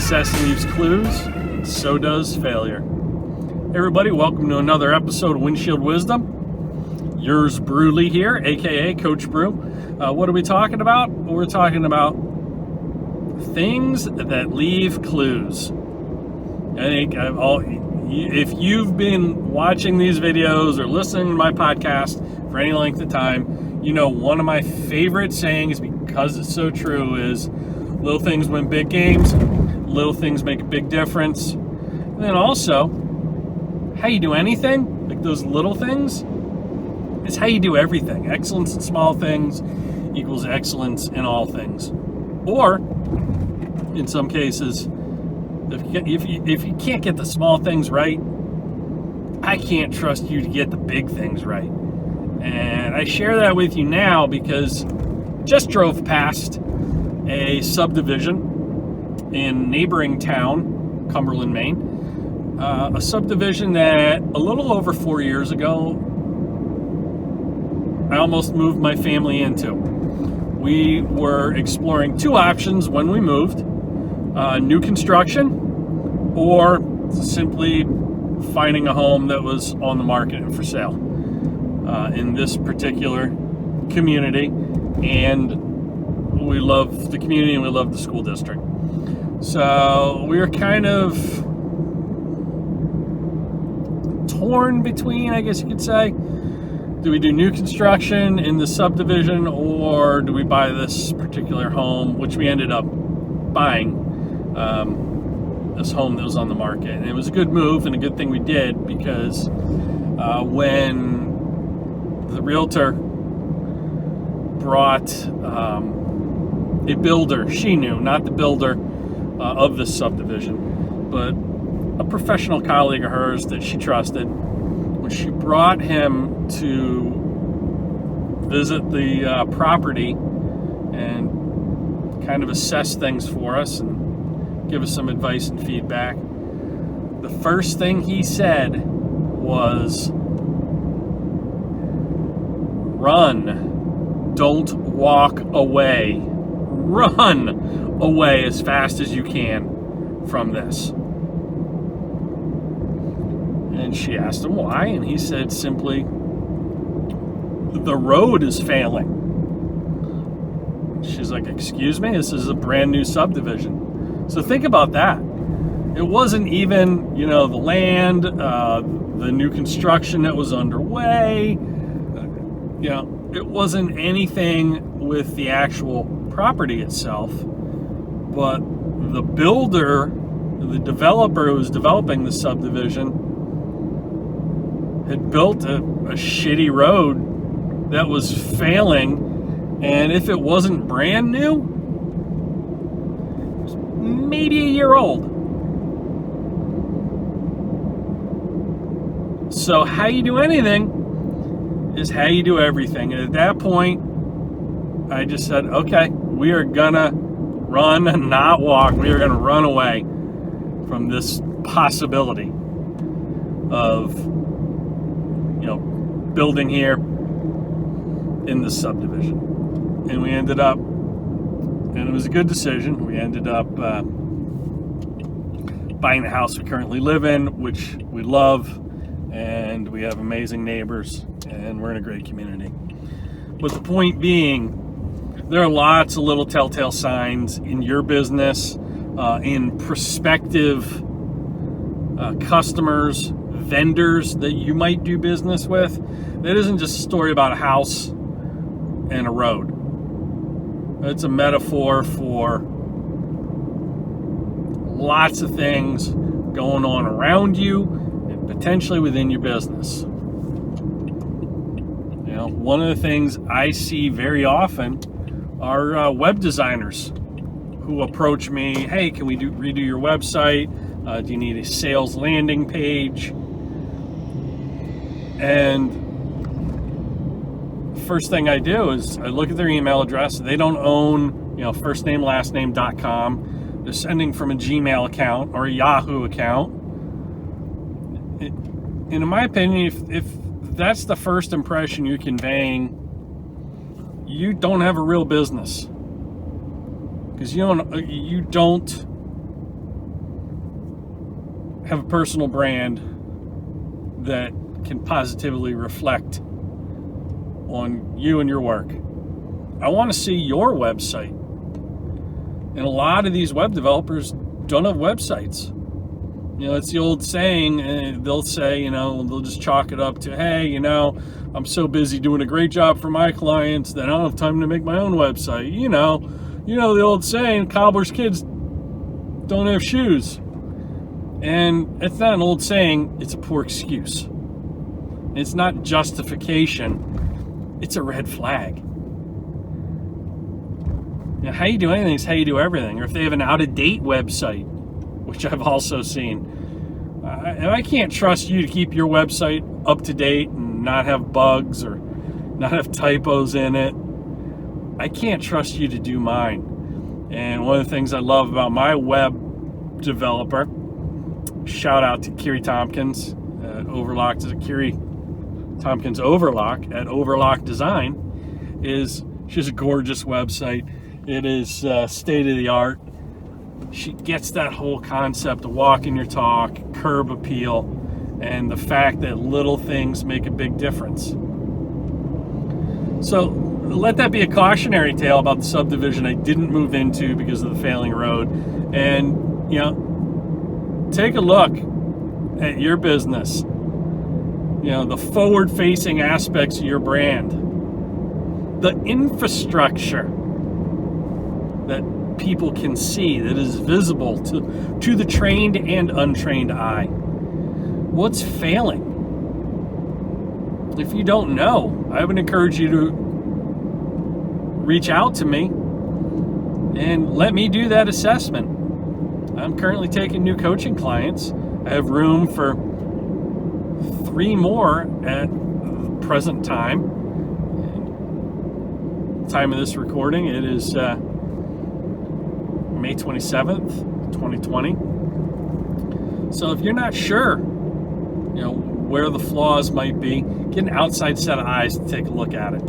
Success leaves clues, and so does failure. Hey everybody, welcome to another episode of Windshield Wisdom. Yours Brewly here, aka Coach Brew. What are we talking about? We're talking about things that leave clues. I think if you've been watching these videos or listening to my podcast for any length of time, you know one of my favorite sayings, because it's so true, is little things win big games, little things make a big difference. And then also, how you do anything, like those little things, is how you do everything. Excellence in small things equals excellence in all things. Or, in some cases, if you can't get the small things right, I can't trust you to get the big things right. And I share that with you now because just drove past a subdivision in neighboring town, Cumberland, Maine. A subdivision that a little over 4 years ago, I almost moved my family into. We were exploring two options when we moved. New construction, or simply finding a home that was on the market and for sale in this particular community. And we love the community and we love the school district. So we were kind of torn between, I guess you could say, do we do new construction in the subdivision, or do we buy this particular home, which we ended up buying, this home that was on the market. And it was a good move and a good thing we did, because when the realtor brought a builder, she knew, not the builder of this subdivision, but a professional colleague of hers that she trusted, when she brought him to visit the property and kind of assess things for us and give us some advice and feedback, the first thing he said was, "Run, don't walk away. Run away as fast as you can from this." And she asked him why, and he said simply, "The road is failing." She's like, "Excuse me? This is a brand new subdivision." So think about that. It wasn't even, the land, the new construction that was underway. It wasn't anything with the actual property itself, but the builder, the developer who was developing the subdivision, had built a shitty road that was failing, and if it wasn't brand new, it was maybe a year old. So how you do anything is how you do everything. And at that point, I just said, okay, we are gonna run and not walk. We are gonna run away from this possibility of building here in the subdivision. And we ended up, and it was a good decision, we ended up buying the house we currently live in, which we love, and we have amazing neighbors, and we're in a great community. But the point being, there are lots of little telltale signs in your business, in prospective customers, vendors that you might do business with. That isn't just a story about a house and a road. It's a metaphor for lots of things going on around you and potentially within your business. One of the things I see very often are web designers who approach me, "Hey, can we redo your website? Do you need a sales landing page?" And first thing I do is I look at their email address. They don't own, firstname.lastname.com. They're sending from a Gmail account or a Yahoo account. And in my opinion, if that's the first impression you're conveying, you don't have a real business, because you don't have a personal brand that can positively reflect on you and your work. I want to see your website. And a lot of these web developers don't have websites. It's the old saying, they'll say, they'll just chalk it up to, hey, I'm so busy doing a great job for my clients that I don't have time to make my own website. The old saying, cobbler's kids don't have shoes. And it's not an old saying, it's a poor excuse. It's not justification, it's a red flag. How you do anything is how you do everything. Or if they have an out-of-date website, which I've also seen. And I can't trust you to keep your website up to date and not have bugs or not have typos in it. I can't trust you to do mine. And one of the things I love about my web developer, shout out to Kiri Tompkins at Overlock, Kiri Tompkins Overlock at Overlock Design, is she has a gorgeous website. It is state of the art. She gets that whole concept of walking your talk, curb appeal, and the fact that little things make a big difference. So let that be a cautionary tale about the subdivision I didn't move into because of the failing road. And, take a look at your business. The forward-facing aspects of your brand. The infrastructure that people can see, that is visible to the trained and untrained eye. What's failing? If you don't know, I would encourage you to reach out to me and let me do that assessment. I'm currently taking new coaching clients. I have room for 3 more at the present time. Time of this recording, it is May 27th, 2020. So if you're not sure, where the flaws might be, get an outside set of eyes to take a look at it.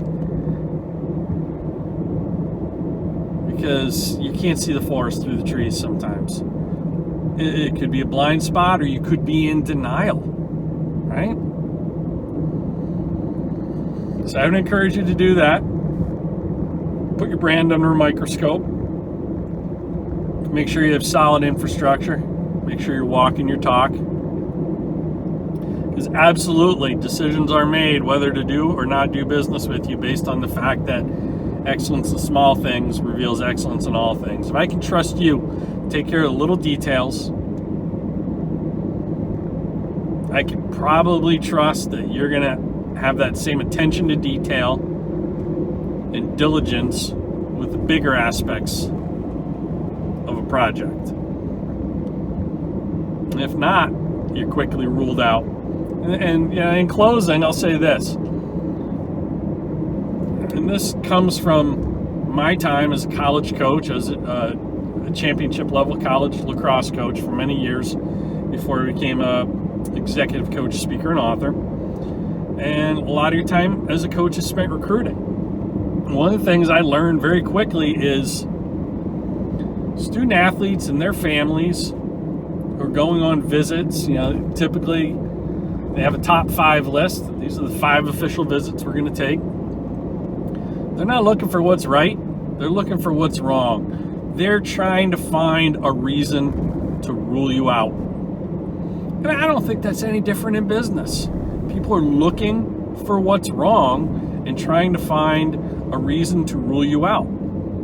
Because you can't see the forest through the trees sometimes. It could be a blind spot, or you could be in denial, right? So I would encourage you to do that. Put your brand under a microscope. Make sure you have solid infrastructure. Make sure you're walking your talk. Because absolutely, decisions are made whether to do or not do business with you based on the fact that excellence in small things reveals excellence in all things. If I can trust you, take care of the little details, I can probably trust that you're going to have that same attention to detail and diligence with the bigger aspects of a project. And if not, you're quickly ruled out. And in closing, I'll say this. And this comes from my time as a college coach, as a championship level college lacrosse coach for many years before I became a executive coach, speaker, and author. And a lot of your time as a coach is spent recruiting. One of the things I learned very quickly is student athletes and their families who are going on visits, typically they have a top 5 list. These are the 5 official visits we're going to take. They're not looking for what's right. They're looking for what's wrong. They're trying to find a reason to rule you out. And I don't think that's any different in business. People are looking for what's wrong and trying to find a reason to rule you out.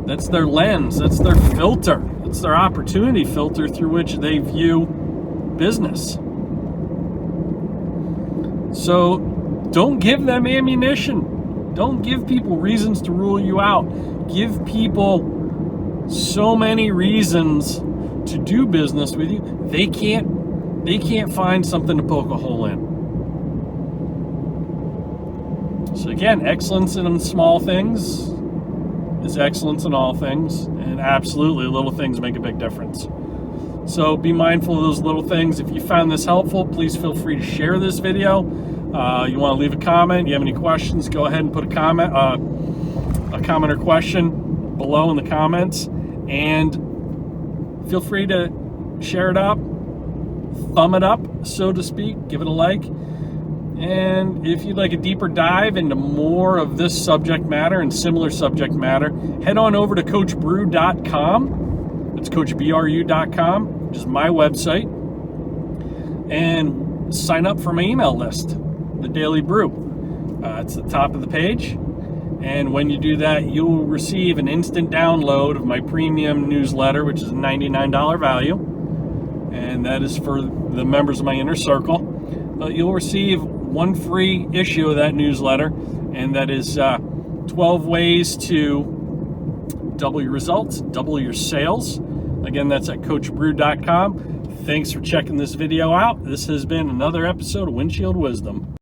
That's their lens. That's their filter. It's their opportunity filter through which they view business. So don't give them ammunition. Don't give people reasons to rule you out. Give people so many reasons to do business with you, they can't find something to poke a hole in. So again, excellence in small things is excellence in all things, and absolutely little things make a big difference. So be mindful of those little things. If you found this helpful, please feel free to share this video. You want to leave a comment, you have any questions, go ahead and put a comment or question below in the comments, and feel free to share it up thumb it up, so to speak, give it a like. And if you'd like a deeper dive into more of this subject matter and similar subject matter, head on over to coachbrew.com. It's coachbru.com, which is my website, and sign up for my email list, the Daily Brew. It's the top of the page. And when you do that, you'll receive an instant download of my premium newsletter, which is a $99 value. And that is for the members of my inner circle. But you'll receive one free issue of that newsletter, and that is 12 ways to double your results, double your sales. Again, that's at coachbrew.com. Thanks for checking this video out. This has been another episode of Windshield Wisdom.